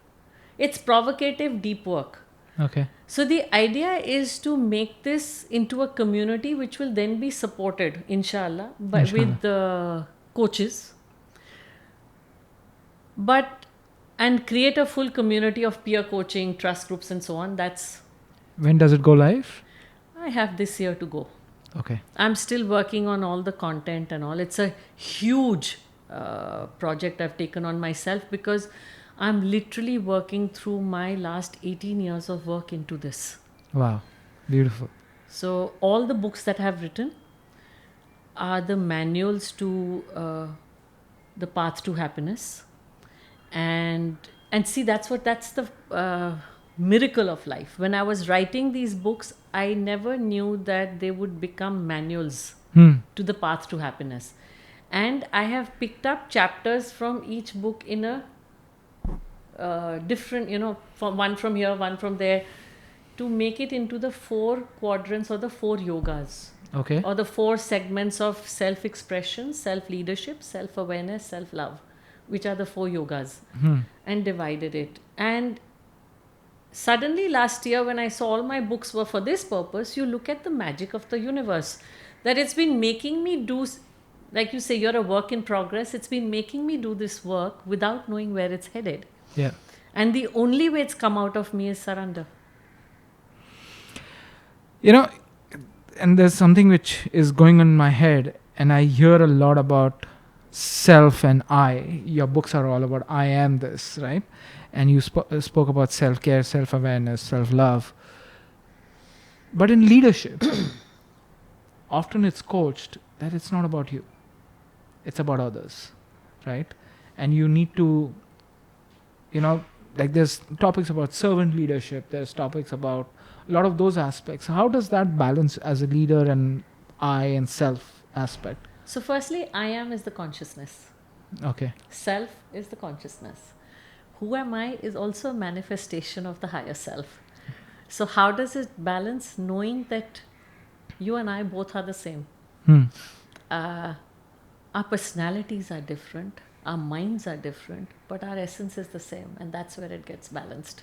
It's provocative, deep work. Okay. So the idea is to make this into a community which will then be supported, inshallah, with the coaches. And create a full community of peer coaching, trust groups and so on. When does it go live? I have this year to go. Okay. I'm still working on all the content and all. It's a huge project I've taken on myself, because I'm literally working through my last 18 years of work into this. Wow. Beautiful. So all the books that I've written are the manuals to the path to happiness. And see, that's the miracle of life. When I was writing these books, I never knew that they would become manuals to the path to happiness. And I have picked up chapters from each book in a different, from one from here, one from there, to make it into the 4 quadrants or the 4 yogas. Okay. Or the 4 segments of self-expression, self-leadership, self-awareness, self-love, which are the 4 yogas, and divided it. And suddenly last year, when I saw all my books were for this purpose, you look at the magic of the universe, that it's been making me do, like you say, you're a work in progress. It's been making me do this work without knowing where it's headed. Yeah. And the only way it's come out of me is surrender. And there's something which is going on in my head, and I hear a lot about self and I. Your books are all about I am this, right? And you spoke about self-care, self-awareness, self-love. But in leadership, often it's coached that it's not about you. It's about others, right? And you need to, like there's topics about servant leadership, there's topics about a lot of those aspects. How does that balance as a leader and I and self aspect? So firstly, I am is the consciousness. Okay. Self is the consciousness. Who am I is also a manifestation of the higher self. So how does it balance, knowing that you and I both are the same? Our personalities are different, our minds are different, but our essence is the same, and that's where it gets balanced.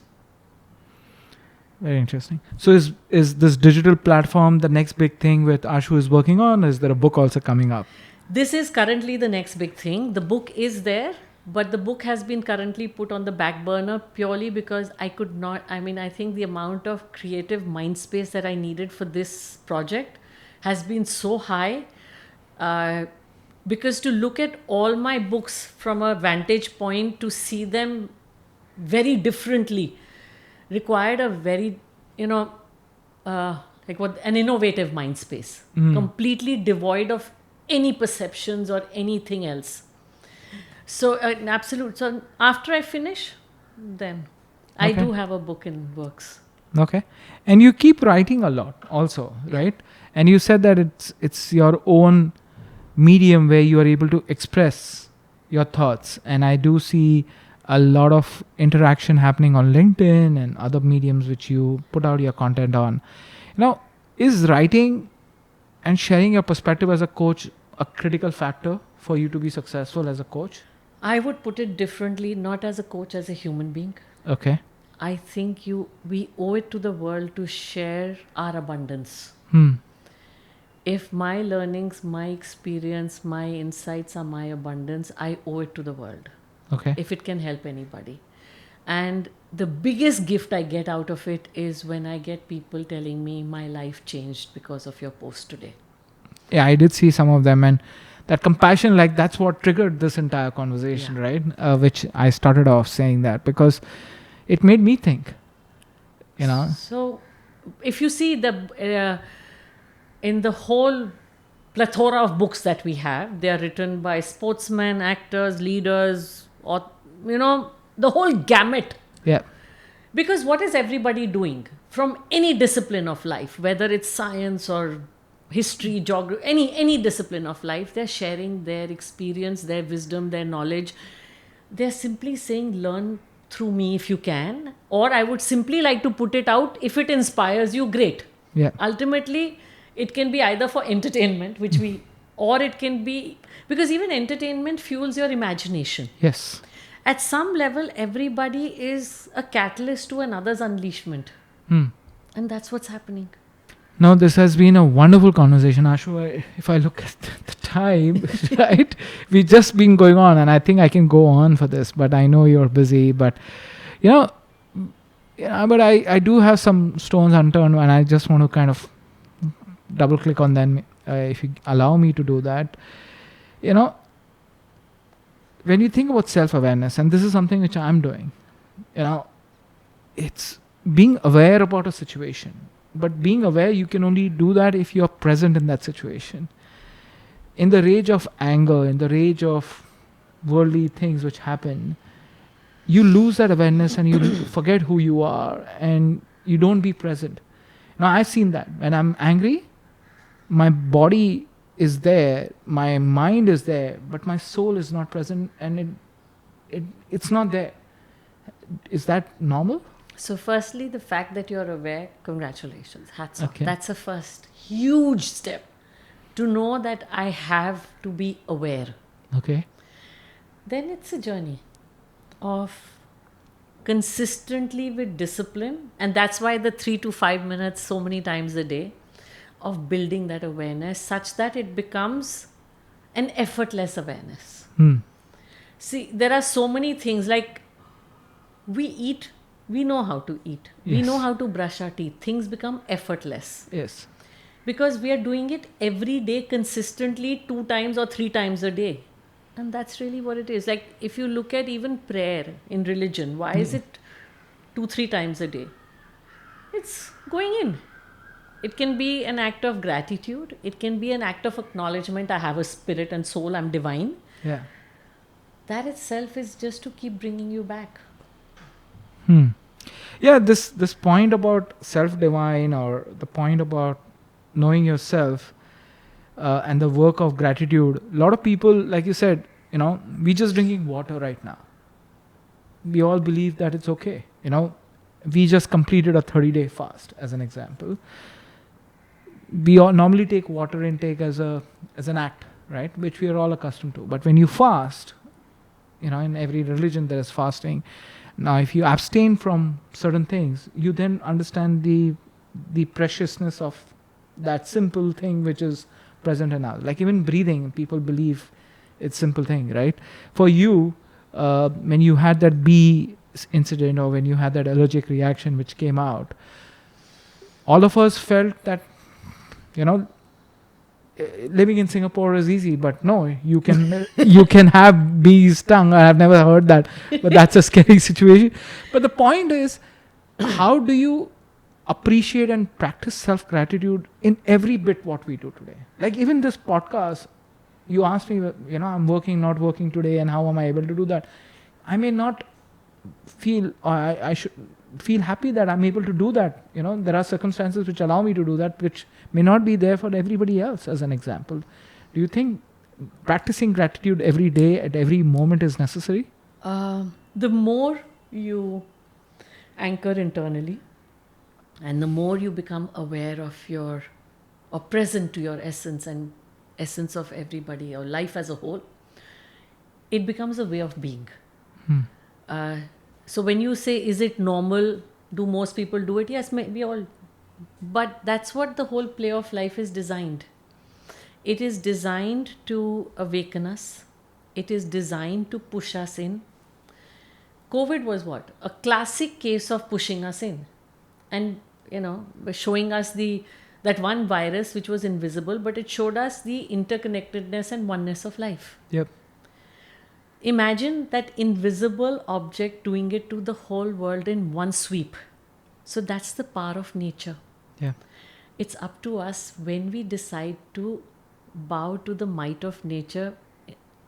Very interesting. So is this digital platform the next big thing with Ashu is working on? Is there a book also coming up? This is currently the next big thing. The book is there, but the book has been currently put on the back burner purely because I could not, I think the amount of creative mind space that I needed for this project has been so high. Because to look at all my books from a vantage point, to see them very differently, required a very, an innovative mind space, completely devoid of any perceptions or anything else. So, absolute. So, after I finish, then I do have a book in works. Okay. And you keep writing a lot also, right? And you said that it's your own medium where you are able to express your thoughts. And I do see a lot of interaction happening on LinkedIn and other mediums which you put out your content on. Is writing and sharing your perspective as a coach a critical factor for you to be successful as a coach? I would put it differently, not as a coach, as a human being. Okay. I think we owe it to the world to share our abundance. If my learnings, my experience, my insights are my abundance, I owe it to the world. Okay. If it can help anybody. And the biggest gift I get out of it is when I get people telling me my life changed because of your post today. Yeah, I did see some of them, and that compassion, like that's what triggered this entire conversation, right? Which I started off saying that because it made me think, So if you see in the whole plethora of books that we have, they are written by sportsmen, actors, leaders, or, the whole gamut. Yeah. Because what is everybody doing from any discipline of life, whether it's science or history, geography, any discipline of life, they're sharing their experience, their wisdom, their knowledge. They're simply saying, learn through me if you can. Or I would simply like to put it out, if it inspires you, great. Yeah. Ultimately, it can be either for entertainment, or it can be, because even entertainment fuels your imagination. Yes. At some level, everybody is a catalyst to another's unleashment. And that's what's happening. Now, this has been a wonderful conversation, Ashu. If I look at the time, right, we've just been going on, and I think I can go on for this, but I know you're busy. But, but I do have some stones unturned, and I just want to kind of double click on them, if you allow me to do that. When you think about self-awareness, and this is something which I'm doing, it's being aware about a situation. But being aware, you can only do that if you're present in that situation. In the rage of anger, in the rage of worldly things which happen, you lose that awareness and you forget who you are and you don't be present. Now, I've seen that. When I'm angry, my body is there, my mind is there, but my soul is not present and it's not there. Is that normal? So, firstly, the fact that you're aware, congratulations, hats off. Okay. That's a first huge step to know that I have to be aware. Okay. Then it's a journey of consistently with discipline, and that's why the 3 to 5 minutes so many times a day of building that awareness such that it becomes an effortless awareness. See, there are so many things like we eat, we know how to eat, we Yes. know how to brush our teeth, things become effortless Yes. because we are doing it every day consistently 2 times or 3 times a day. And that's really what it is. Like if you look at even prayer in religion, why is it 2-3 times a day? It's going in. It can be an act of gratitude, it can be an act of acknowledgement, I have a spirit and soul, I'm divine. Yeah. That itself is just to keep bringing you back. Yeah, this point about self-divine, or the point about knowing yourself, and the work of gratitude. A lot of people, like you said, we just drinking water right now. We all believe that it's okay. We just completed a 30-day fast, as an example. We all normally take water intake as an act, right, which we are all accustomed to. But when you fast, in every religion there is fasting. Now, if you abstain from certain things, you then understand the preciousness of that simple thing which is present in us. Like even breathing, people believe it's simple thing, right? For you, when you had that bee incident, or when you had that allergic reaction which came out, all of us felt that, living in Singapore is easy, but no, you can have bees stung. I have never heard that, but that's a scary situation. But the point is, how do you appreciate and practice self-gratitude in every bit what we do today? Like even this podcast, you asked me, I'm working, not working today, and how am I able to do that? I may not feel, or I should feel happy that I'm able to do that. There are circumstances which allow me to do that, which may not be there for everybody else, as an example. Do you think practicing gratitude every day at every moment is necessary? The more you anchor internally and the more you become aware of or present to your essence and essence of everybody or life as a whole, it becomes a way of being. So when you say, is it normal? Do most people do it? Yes, we all. But that's what the whole play of life is designed. It is designed to awaken us. It is designed to push us in. COVID was what? A classic case of pushing us in. And, showing us that one virus which was invisible, but it showed us the interconnectedness and oneness of life. Yep. Imagine that invisible object doing it to the whole world in one sweep. So that's the power of nature. Yeah. It's up to us when we decide to bow to the might of nature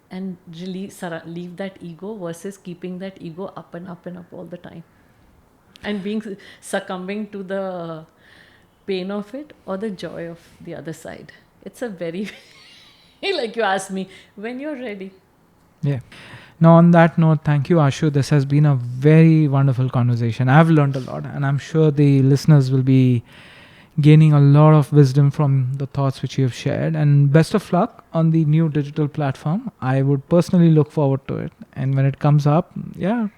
and leave that ego versus keeping that ego up and up and up all the time. And succumbing to the pain of it or the joy of the other side. It's a very, like you asked me, when you're ready. Yeah. Now, on that note, thank you, Ashu. This has been a very wonderful conversation. I've learned a lot, and I'm sure the listeners will be gaining a lot of wisdom from the thoughts which you have shared. And best of luck on the new digital platform. I would personally look forward to it. And when it comes up,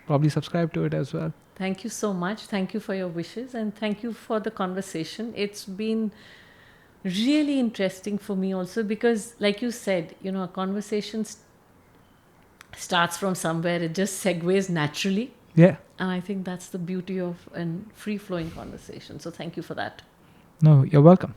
probably subscribe to it as well. Thank you so much. Thank you for your wishes, and thank you for the conversation. It's been really interesting for me also because, like you said, a conversation starts from somewhere, it just segues naturally. Yeah. And I think that's the beauty of a free-flowing conversation. So thank you for that. No, you're welcome.